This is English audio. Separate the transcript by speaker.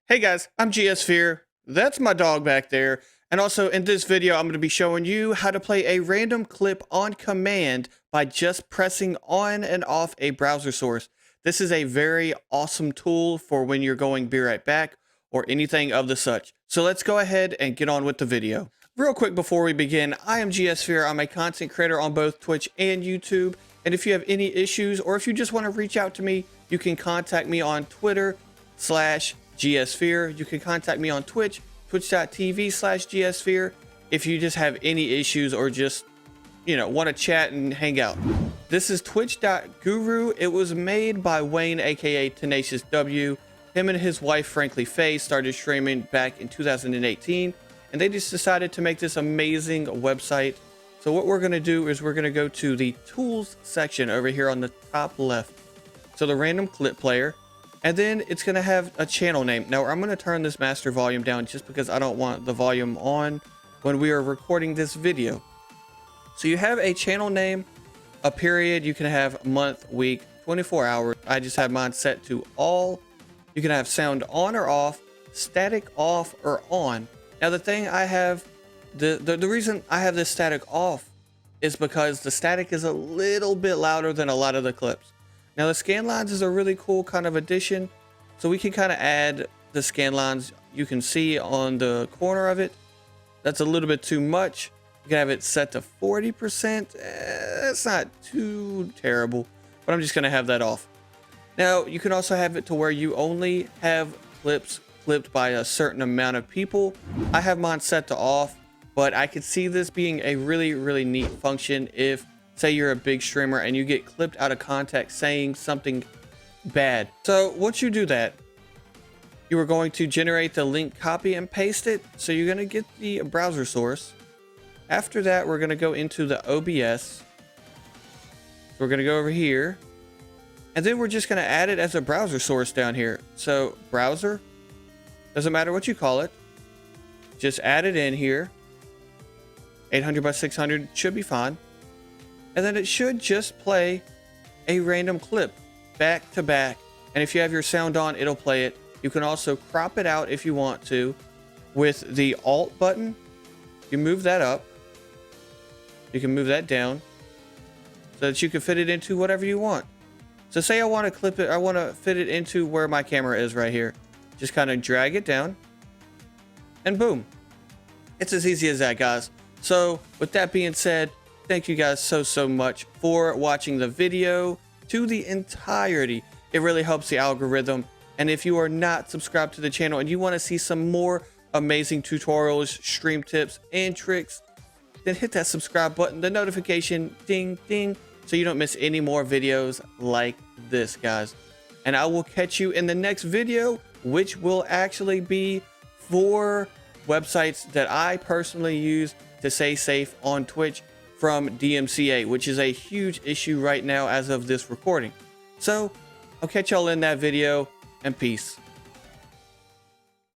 Speaker 1: Hey guys, I'm GSphere. That's my dog back there. And also in this video, I'm going to be showing you how to play a random clip on command by just pressing on and off a browser source. This is a very awesome tool for when you're going be right back or anything of the such. So let's go ahead and get on with the video. Real quick before we begin, I am GSphere. I'm a content creator on both Twitch and YouTube. And if you have any issues or if you just want to reach out to me, you can contact me on Twitter/GSphere. You can contact me on Twitch, twitch.tv/GSphere, if you just have any issues or just, want to chat and hang out. This is twitch.guru. It was made by Wayne, aka Tenacious W. Him and his wife, Frankly Faye, started streaming back in 2018, and they just decided to make this amazing website. So what we're going to do is we're going to go to the tools section over here on the top left. So the random clip player. And then it's going to have a channel name. Now I'm going to turn this master volume down just because I don't want the volume on when we are recording this video. So you have a channel name, a period. You can have month, week, 24 hours. I just have mine set to all. You can have sound on or off, static off or on. Now the thing I have, the reason I have this static off is because the static is a little bit louder than a lot of the clips. Now the scan lines is a really cool kind of addition. So we can kind of add the scan lines. You can see on the corner of it. That's a little bit too much. You can have it set to 40%. That's not too terrible, but I'm just going to have that off. Now you can also have it to where you only have clips clipped by a certain amount of people. I have mine set to off, but I could see this being a really neat function if, say you're a big streamer and you get clipped out of context saying something bad. So once you do that, you are going to generate the link, copy and paste it. So you're going to get the browser source. After that, we're going to go into the OBS. So we're going to go over here. And then we're just going to add it as a browser source down here. So browser, doesn't matter what you call it. Just add it in here. 800 by 600 should be fine. And then it should just play a random clip back to back. And if you have your sound on, it'll play it. You can also crop it out if you want to with the Alt button. You move that up. You can move that down so that you can fit it into whatever you want. So say I want to clip it. I want to fit it into where my camera is right here. Just kind of drag it down and boom. It's as easy as that, guys. So with that being said, thank you guys so much for watching the video to the entirety. It really helps the algorithm. And if you are not subscribed to the channel and you want to see some more amazing tutorials, stream tips, and tricks, then hit that subscribe button, the notification ding ding, so you don't miss any more videos like this, guys. And I will catch you in the next video, which will actually be for websites that I personally use to stay safe on Twitch from DMCA, which is a huge issue right now as of this recording. So I'll catch y'all in that video, and peace.